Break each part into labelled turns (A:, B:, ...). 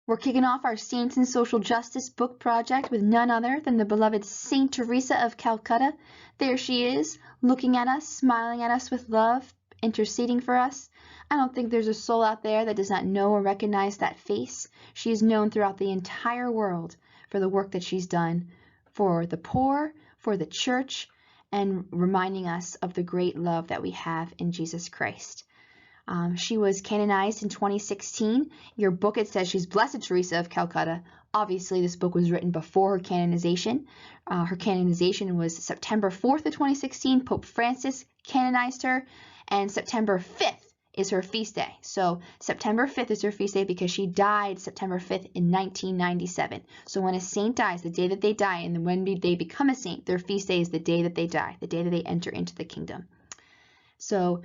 A: We're kicking off our Saints in Social Justice book project with none other than the beloved Saint Teresa of Calcutta. There she is, looking at us, smiling at us with love, interceding for us. I don't think there's a soul out there that does not know or recognize that face. She is known throughout the entire world for the work that she's done for the poor, for the church, and reminding us of the great love that we have in Jesus Christ. She was canonized in 2016. Your book, it says she's Blessed Teresa of Calcutta. Obviously, this book was written before her canonization. Her canonization was September 4th of 2016. Pope Francis canonized her, and September 5th is her feast day. So September 5th is her feast day because she died September 5th in 1997. So when a saint dies, the day that they die, and then when they become a saint, their feast day is the day that they die, the day that they enter into the kingdom. So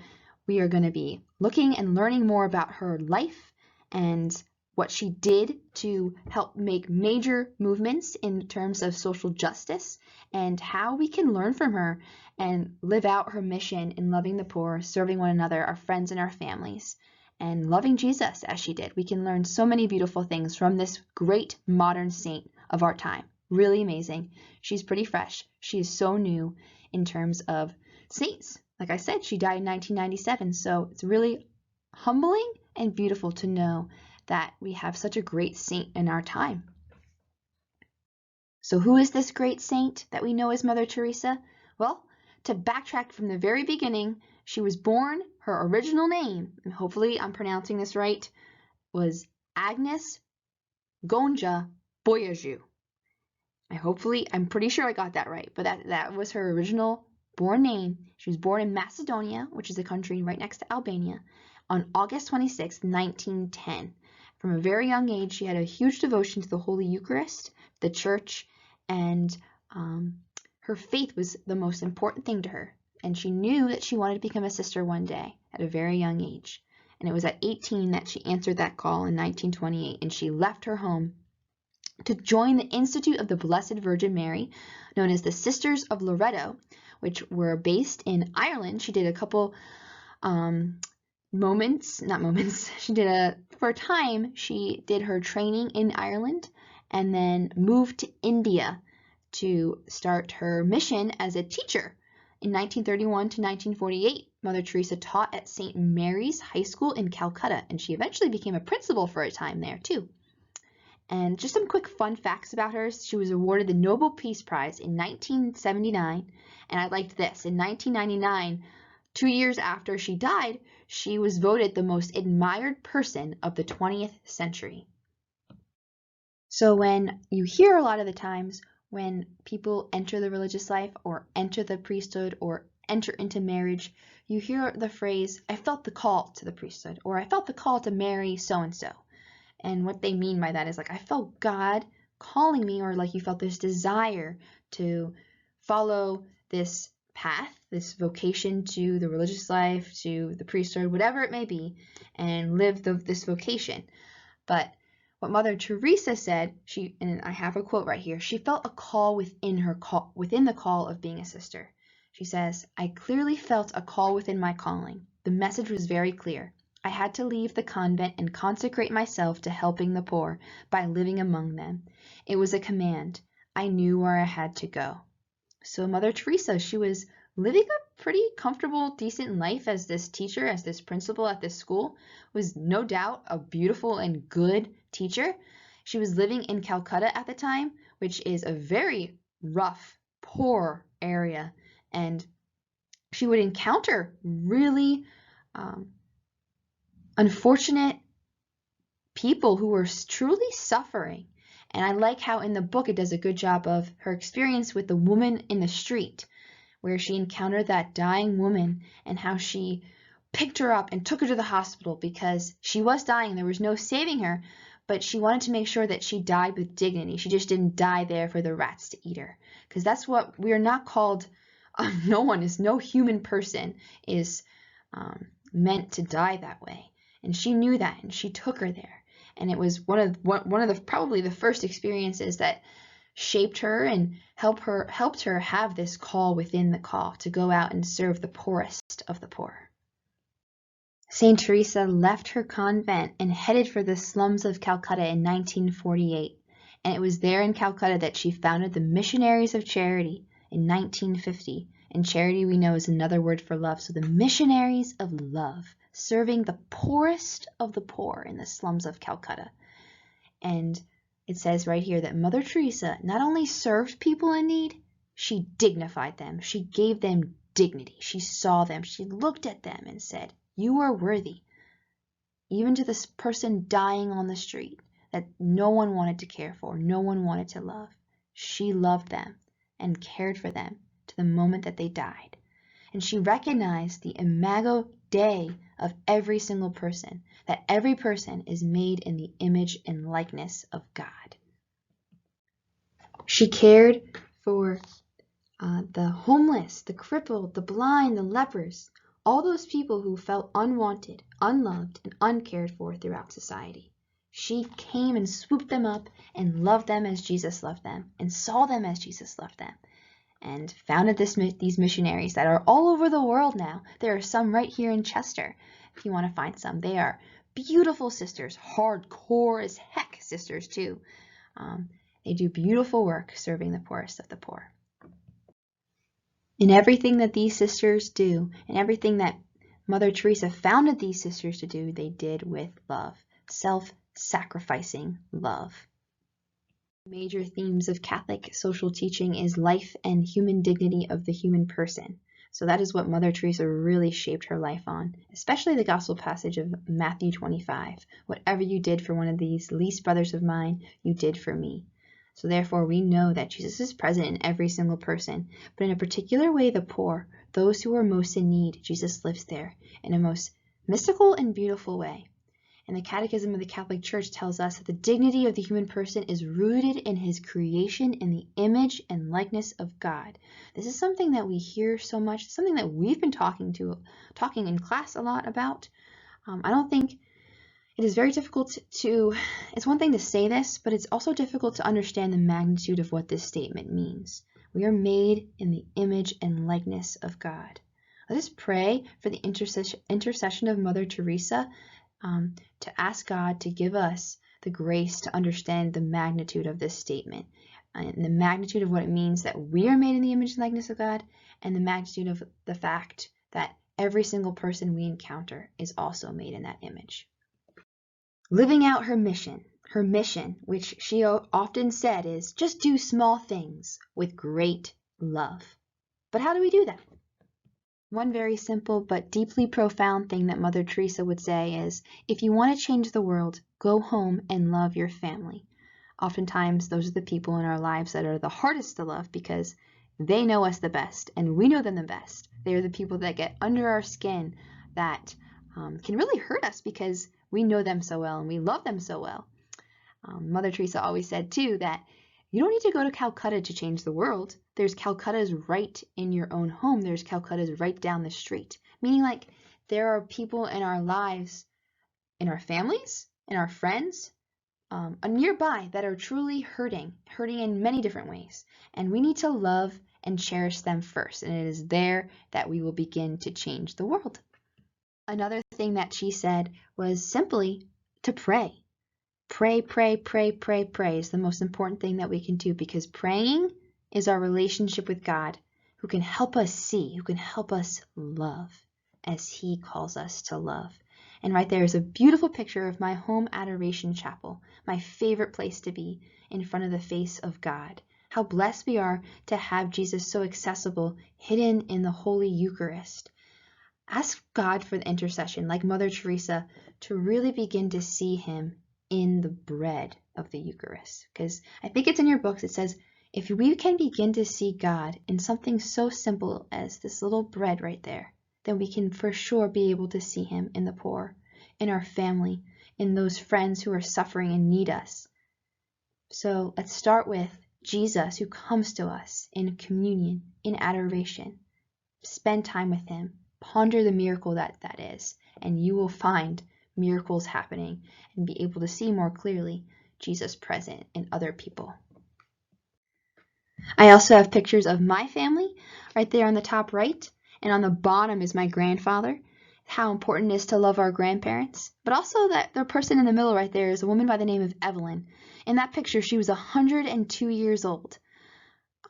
A: we are going to be looking and learning more about her life and what she did to help make major movements in terms of social justice, and how we can learn from her and live out her mission in loving the poor, serving one another, our friends and our families, and loving Jesus as she did. We can learn so many beautiful things from this great modern saint of our time. Really amazing. She's pretty fresh. She is so new in terms of saints. Like I said, she died in 1997, so it's really humbling and beautiful to know that we have such a great saint in our time. So who is this great saint that we know as Mother Teresa? Well, to backtrack from the very beginning, she was born, her original name, and hopefully I'm pronouncing this right, was Agnes Gonja Boyajou. I'm pretty sure I got that right, but that was her original born name. She was born in Macedonia, which is a country right next to Albania, on August 26, 1910. From a very young age, she had a huge devotion to the Holy Eucharist, the church, and her faith was the most important thing to her. And she knew that she wanted to become a sister one day at a very young age. And it was at 18 that she answered that call in 1928, and she left her home to join the Institute of the Blessed Virgin Mary, known as the Sisters of Loreto, which were based in Ireland. She did a couple for a time, she did her training in Ireland and then moved to India to start her mission as a teacher. In 1931 to 1948, Mother Teresa taught at St. Mary's High School in Calcutta, and she eventually became a principal for a time there too. And just some quick fun facts about her. She was awarded the Nobel Peace Prize in 1979, and I liked this. In 1999, 2 years after she died, she was voted the most admired person of the 20th century. So when you hear a lot of the times when people enter the religious life or enter the priesthood or enter into marriage, you hear the phrase, I felt the call to the priesthood, or I felt the call to marry so-and-so. And what they mean by that is like, I felt God calling me, or like you felt this desire to follow this path, this vocation to the religious life, to the priesthood, whatever it may be, and live this vocation. But what Mother Teresa said, and I have a quote right here, she felt a call within the call of being a sister. She says, I clearly felt a call within my calling. The message was very clear. I had to leave the convent and consecrate myself to helping the poor by living among them. It was a command. I knew where I had to go. So Mother Teresa, she was living a pretty comfortable, decent life as this teacher, as this principal at this school, was no doubt a beautiful and good teacher. She was living in Calcutta at the time, which is a very rough, poor area, and she would encounter really unfortunate people who were truly suffering. And I like how in the book it does a good job of her experience with the woman in the street, where she encountered that dying woman and how she picked her up and took her to the hospital because she was dying. There was no saving her, but she wanted to make sure that she died with dignity. She just didn't die there for the rats to eat her, because that's what we are not called. No human person is meant to die that way. And she knew that, and she took her there. And it was one of the probably the first experiences that shaped her and helped her have this call within the call to go out and serve the poorest of the poor. Saint Teresa left her convent and headed for the slums of Calcutta in 1948. And it was there in Calcutta that she founded the Missionaries of Charity in 1950. And charity, we know, is another word for love. So the Missionaries of Love, serving the poorest of the poor in the slums of Calcutta. And it says right here that Mother Teresa not only served people in need, she dignified them. She gave them dignity. She saw them. She looked at them and said, "You are worthy." Even to this person dying on the street that no one wanted to care for, no one wanted to love, she loved them and cared for them to the moment that they died. And she recognized the imago Dei of every single person, that every person is made in the image and likeness of God. She cared for the homeless, the crippled, the blind, the lepers, all those people who felt unwanted, unloved, and uncared for throughout society. She came and swooped them up and loved them as Jesus loved them and saw them as Jesus loved them, and founded these missionaries that are all over the world now. There are some right here in Chester, if you want to find some. They are beautiful sisters, hardcore as heck sisters too. They do beautiful work serving the poorest of the poor. In everything that these sisters do, and everything that Mother Teresa founded these sisters to do, they did with love, self-sacrificing love. Major themes of Catholic social teaching is life and human dignity of the human person. So that is what Mother Teresa really shaped her life on, especially the gospel passage of Matthew 25. Whatever you did for one of these least brothers of mine, you did for me. So therefore we know that Jesus is present in every single person, but in a particular way the poor, those who are most in need, Jesus lives there in a most mystical and beautiful way. And the Catechism of the Catholic Church tells us that the dignity of the human person is rooted in his creation in the image and likeness of God. This is something that we hear so much, something that we've been talking in class a lot about. I don't think it is very difficult it's one thing to say this, but it's also difficult to understand the magnitude of what this statement means. We are made in the image and likeness of God. Let us pray for the intercession of Mother Teresa, to ask God to give us the grace to understand the magnitude of this statement and the magnitude of what it means that we are made in the image and likeness of God, and the magnitude of the fact that every single person we encounter is also made in that image. Living out her mission, which she often said is just do small things with great love. But how do we do that? One very simple but deeply profound thing that Mother Teresa would say is, if you want to change the world, go home and love your family. Oftentimes, those are the people in our lives that are the hardest to love because they know us the best and we know them the best. They are the people that get under our skin, that can really hurt us because we know them so well and we love them so well. Mother Teresa always said too that you don't need to go to Calcutta to change the world. There's Calcutta's right in your own home. There's Calcutta's right down the street. Meaning, like, there are people in our lives, in our families, in our friends, nearby that are truly hurting in many different ways. And we need to love and cherish them first. And it is there that we will begin to change the world. Another thing that she said was simply to pray. Pray, pray, pray, pray, pray is the most important thing that we can do, because praying is our relationship with God, who can help us see, who can help us love as He calls us to love. And right there is a beautiful picture of my home adoration chapel, my favorite place to be, in front of the face of God. How blessed we are to have Jesus so accessible, hidden in the Holy Eucharist. Ask God for the intercession, like Mother Teresa, to really begin to see Him in the bread of the Eucharist. Because I think it's in your books, it says, if we can begin to see God in something so simple as this little bread right there, then we can for sure be able to see Him in the poor, in our family, in those friends who are suffering and need us. So let's start with Jesus, who comes to us in communion, in adoration. Spend time with Him. Ponder the miracle that is, and you will find miracles happening and be able to see more clearly Jesus present in other people. I also have pictures of my family right there on the top right, and on the bottom is my grandfather. how important it is to love our grandparents, but also that the person in the middle right there is a woman by the name of Evelyn. In that picture, she was 102 years old.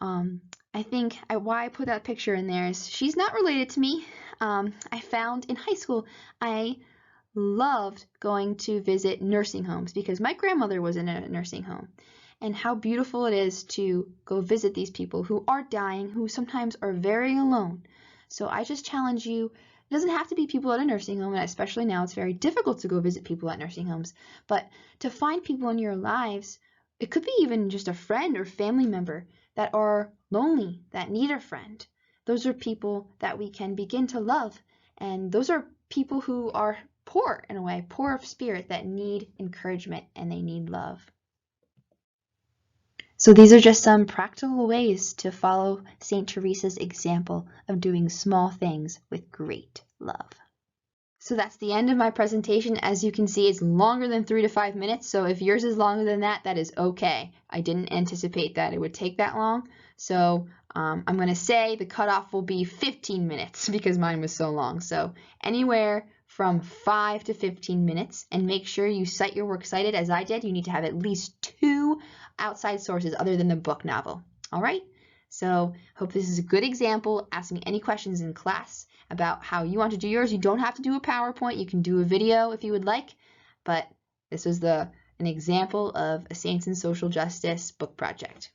A: I think why I put that picture in there is she's not related to me. I found in high school I loved going to visit nursing homes because my grandmother was in a nursing home. And how beautiful it is to go visit these people who are dying, who sometimes are very alone. So I just challenge you, it doesn't have to be people at a nursing home, and especially now it's very difficult to go visit people at nursing homes, but to find people in your lives, it could be even just a friend or family member that are lonely, that need a friend. Those are people that we can begin to love, and those are people who are poor in a way, poor of spirit, that need encouragement and they need love. So these are just some practical ways to follow St. Teresa's example of doing small things with great love. So that's the end of my presentation. As you can see, it's longer than 3 to 5 minutes, so if yours is longer than that, that is okay. I didn't anticipate that it would take that long, so I'm going to say the cutoff will be 15 minutes because mine was so long. So anywhere from 5 to 15 minutes, and make sure you cite your works cited as I did. You need to have at least 2 outside sources other than the book novel. All right? So hope this is a good example. Ask me any questions in class about how you want to do yours. You don't have to do a PowerPoint. You can do a video if you would like, but this was an example of a Saints and Social Justice book project.